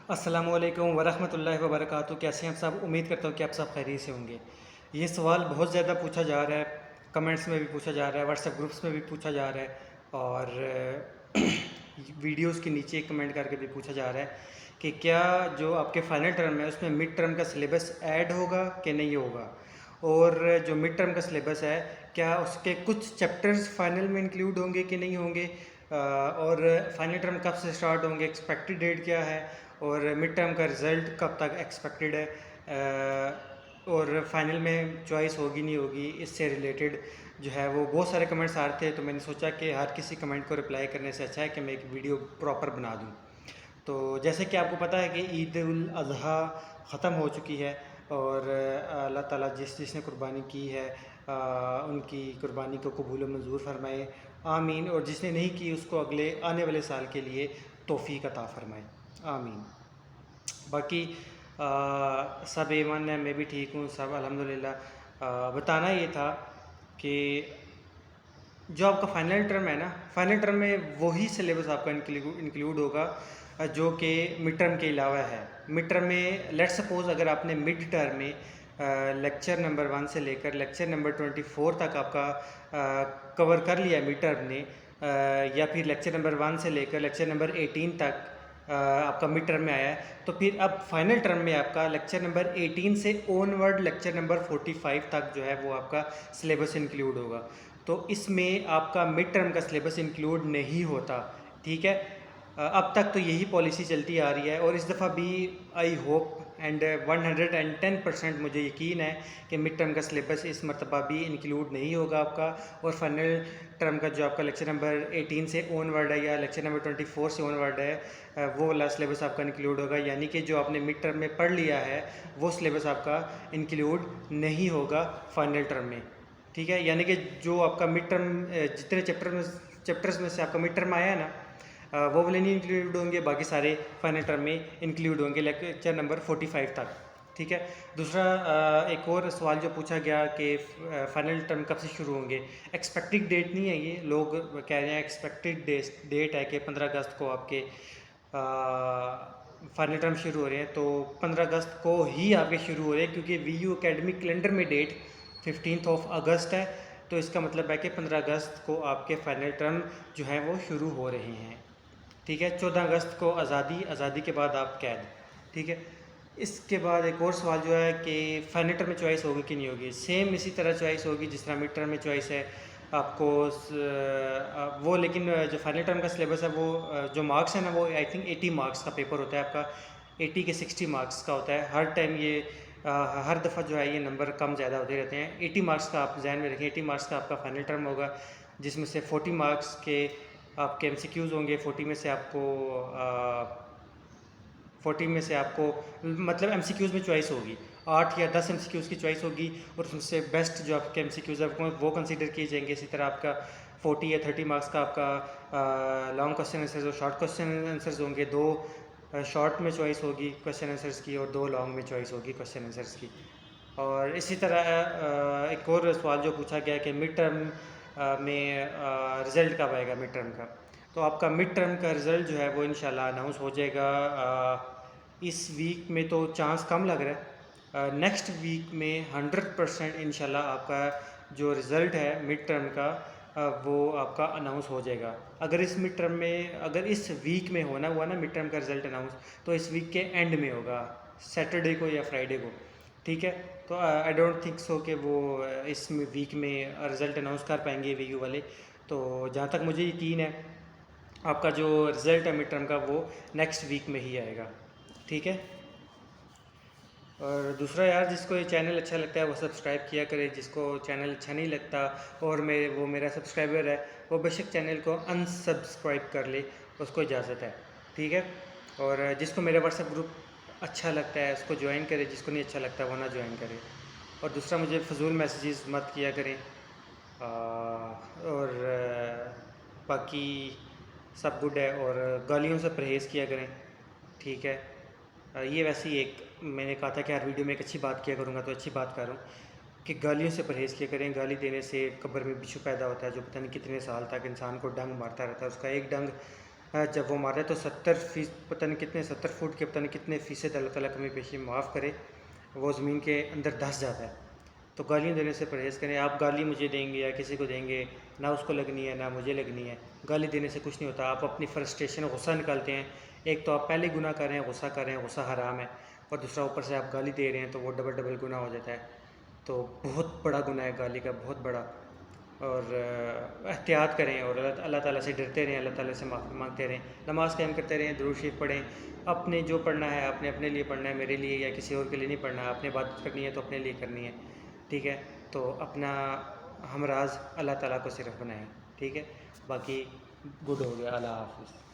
السلام علیکم ورحمۃ اللہ وبرکاتہ۔ کیسے ہیں آپ سب؟ امید کرتا ہوں کہ آپ سب خیریت سے ہوں گے۔ یہ سوال بہت زیادہ پوچھا جا رہا ہے، کمنٹس میں بھی پوچھا جا رہا ہے، واٹس ایپ گروپس میں بھی پوچھا جا رہا ہے، اور ویڈیوز کے نیچے کمنٹ کر کے بھی پوچھا جا رہا ہے کہ کیا جو آپ کے فائنل ٹرم ہے اس میں مڈ ٹرم کا سلیبس ایڈ ہوگا کہ نہیں ہوگا، اور جو مڈ ٹرم کا سلیبس ہے کیا اس کے کچھ چیپٹرز فائنل میں انکلوڈ ہوں گے کہ نہیں ہوں گے، اور فائنل ٹرم کب سے سٹارٹ ہوں گے، ایکسپیکٹڈ ڈیٹ کیا ہے، اور مڈ ٹرم کا رزلٹ کب تک ایکسپیکٹڈ ہے، اور فائنل میں چوائس ہوگی نہیں ہوگی، اس سے ریلیٹڈ جو ہے وہ بہت سارے کمنٹس آ رہے تھے، تو میں نے سوچا کہ ہر کسی کمنٹ کو رپلائی کرنے سے اچھا ہے کہ میں ایک ویڈیو پراپر بنا دوں۔ تو جیسے کہ آپ کو پتہ ہے کہ عید الاضحیٰ ختم ہو چکی ہے، اور اللہ تعالیٰ جس نے قربانی کی ہے ان کی قربانی کو قبول و منظور فرمائے، آمین، اور جس نے نہیں کی اس کو اگلے آنے والے سال کے لیے توفیق عطا فرمائے، آمین۔ باقی سب ایمان ہے، میں بھی ٹھیک ہوں، سب الحمدللہ۔ بتانا یہ تھا کہ جو آپ کا فائنل ٹرم ہے نا، فائنل ٹرم میں وہی سلیبس آپ کا انکلوڈ ہوگا جو کہ مڈ ٹرم کے علاوہ ہے۔ مڈ ٹرم میں لیٹ سپوز اگر آپ نے مڈ ٹرم میں لیکچر نمبر 1 سے لے کر لیکچر نمبر 24 تک آپ کا کور کر لیا مڈ ٹرم نے، یا پھر لیکچر نمبر 1 سے لے کر لیکچر نمبر 18 تک آپ کا مڈ ٹرم میں آیا ہے، تو پھر اب فائنل ٹرم میں آپ کا لیکچر نمبر 18 سے اون ورڈ لیکچر نمبر 45 تک جو ہے وہ آپ کا سلیبس انکلوڈ ہوگا۔ تو اس میں آپ کا مڈ ٹرم کا سلیبس انکلوڈ نہیں ہوتا، ٹھیک ہے۔ اب تک تو یہی پالیسی چلتی آ رہی ہے، اور اس دفعہ بھی آئی ہوپ اینڈ 110% مجھے یقین ہے کہ مڈ ٹرم کا سلیبس اس مرتبہ بھی انکلوڈ نہیں ہوگا آپ کا، اور فائنل ٹرم کا جو آپ کا لیکچر نمبر 18 سے اون ورڈ ہے یا لیکچر نمبر 24 سے اون ورڈ ہے، وہ والا سلیبس آپ کا انکلوڈ ہوگا، یعنی کہ جو آپ نے مڈ ٹرم میں پڑھ لیا ہے وہ سلیبس آپ کا انکلوڈ نہیں ہوگا فائنل ٹرم میں، ٹھیک ہے۔ یعنی کہ جو آپ کا مڈ ٹرم جتنے چیپٹرز میں سے آپ کا مڈ ٹرم آیا ہے نا، وہ والے نہیں انکلوڈ ہوں گے، باقی سارے فائنل ٹرم میں انکلوڈ ہوں گے لیکچر نمبر 45 تک، ٹھیک ہے۔ دوسرا ایک اور سوال جو پوچھا گیا کہ فائنل ٹرم کب سے شروع ہوں گے، ایکسپیکٹڈ ڈیٹ نہیں ہے، یہ لوگ کہہ رہے ہیں ایکسپیکٹڈ ڈیٹ ہے کہ 15 اگست کو آپ کے فائنل ٹرم شروع ہو رہے ہیں، تو 15 اگست کو ہی آپ کے شروع ہو رہے ہیں، کیونکہ وی یو اکیڈمک کیلنڈر میں ڈیٹ 15 اگست ہے، تو اس کا مطلب ہے کہ 15 اگست کو آپ کے فائنل ٹرم جو ہیں وہ شروع ہو رہے ہیں، ٹھیک ہے۔ 14 اگست کو آزادی کے بعد آپ قید، ٹھیک ہے۔ اس کے بعد ایک اور سوال جو ہے کہ فائنل ٹرم میں چوائس ہوگی کہ نہیں ہوگی، سیم اسی طرح چوائس ہوگی جس طرح مڈ ٹرم میں چوائس ہے آپ کو، وہ لیکن جو فائنل ٹرم کا سلیبس ہے وہ جو مارکس ہے نا، وہ آئی تھنک 80 مارکس کا پیپر ہوتا ہے آپ کا، 80 کے 60 مارکس کا ہوتا ہے ہر ٹائم، یہ ہر دفعہ جو ہے یہ نمبر کم زیادہ ہوتے رہتے ہیں۔ 80 مارکس کا آپ ذہن میں رکھیں، 80 مارکس کا آپ کا فائنل ٹرم ہوگا، جس میں سے 40 مارکس کے آپ کے MCQs ہوں گے، 40 میں سے آپ کو 40 میں سے آپ کو مطلب MCQs میں چوائس ہوگی، 8 یا 10 MCQs کی چوائس ہوگی، اور اس سے بیسٹ جو آپ کے MCQs ہیں وہ کنسیڈر کیے جائیں گے۔ اسی طرح آپ کا 40 یا 30 مارکس کا آپ کا لانگ کوسچن آنسرز اور شارٹ کوسچن آنسرز ہوں گے، 2 شارٹ میں چوائس ہوگی کوسچن آنسرز کی، اور 2 لانگ میں چوائس ہوگی کوسچن آنسرز کی۔ اور اسی طرح ایک اور سوال جو پوچھا گیا کہ مڈ ٹرم میں رزلٹ کب آئے گا مڈ ٹرم کا، تو آپ کا مڈ ٹرم کا رزلٹ جو ہے وہ انشاءاللہ اناؤنس ہو جائے گا اس ویک میں، تو چانس کم لگ رہا ہے، نیکسٹ ویک میں 100% انشاءاللہ آپ کا جو رزلٹ ہے مڈ ٹرم کا وہ آپ کا اناؤنس ہو جائے گا۔ اگر اس مڈ ٹرم میں اگر اس ویک میں ہونا ہوا نا مڈ ٹرم کا رزلٹ اناؤنس، تو اس ویک کے اینڈ میں ہوگا، سیٹرڈے کو یا فرائیڈے کو، ٹھیک ہے۔ تو آئی ڈونٹ تھنک سو کہ وہ اس ویک میں رزلٹ اناؤنس کر پائیں گے وی یو والے، تو جہاں تک مجھے یقین ہے آپ کا جو رزلٹ ہے مڈ ٹرم کا وہ نیکسٹ ویک میں ہی آئے گا، ٹھیک ہے۔ اور دوسرا یار، جس کو یہ چینل اچھا لگتا ہے وہ سبسکرائب کیا کرے، جس کو چینل اچھا نہیں لگتا اور وہ میرا سبسکرائبر ہے، وہ بے شک چینل کو انسبسکرائب کر لے، اس کو اجازت ہے، ٹھیک ہے۔ اور جس کو میرا واٹس ایپ گروپ اچھا لگتا ہے اس کو جوائن کرے، جس کو نہیں اچھا لگتا وہ نہ جوائن کرے۔ اور دوسرا، مجھے فضول میسیجز مت کیا کریں، اور باقی سب گڈ ہے، اور گالیوں سے پرہیز کیا کریں، ٹھیک ہے۔ یہ ویسے ہی ایک میں نے کہا تھا کہ ہر ویڈیو میں ایک اچھی بات کیا کروں گا، تو اچھی بات کر رہا ہوں کہ گالیوں سے پرہیز کیا کریں۔ گالی دینے سے قبر میں بچھو پیدا ہوتا ہے جو پتہ نہیں کتنے سال تک انسان کو ڈنگ مارتا رہتا ہے، اس کا ایک ڈنگ جب وہ مارا ہے تو 70% پتہ نہیں کتنے 70 فٹ کے پتہ نہیں کتنے فیصد اللہ تعالیٰ کمی پیشی معاف کرے، وہ زمین کے اندر دھس جاتا ہے۔ تو گالیاں دینے سے پرہیز کریں۔ آپ گالی مجھے دیں گے یا کسی کو دیں گے، نہ اس کو لگنی ہے نہ مجھے لگنی ہے۔ گالی دینے سے کچھ نہیں ہوتا، آپ اپنی فرسٹریشن غصہ نکالتے ہیں۔ ایک تو آپ پہلے گناہ کر رہے ہیں، غصہ کر رہے ہیں، غصہ حرام ہے، اور دوسرا اوپر سے آپ گالی دے رہے ہیں تو وہ ڈبل ڈبل گناہ ہو جاتا ہے۔ تو بہت بڑا گناہ ہے گالی کا، بہت بڑا۔ اور احتیاط کریں اور اللہ تعالیٰ سے ڈرتے رہیں، اللہ تعالیٰ سے معافی مانگتے رہیں، نماز قائم کرتے رہیں، درود شریف پڑھیں۔ اپنے جو پڑھنا ہے آپ نے اپنے لیے پڑھنا ہے، میرے لیے یا کسی اور کے لیے نہیں پڑھنا ہے۔ آپ نے عبادت کرنی ہے تو اپنے لیے کرنی ہے، ٹھیک ہے؟ تو اپنا ہمراز اللہ تعالیٰ کو صرف بنائیں، ٹھیک ہے؟ باقی گڈ ہو گیا۔ اللہ حافظ۔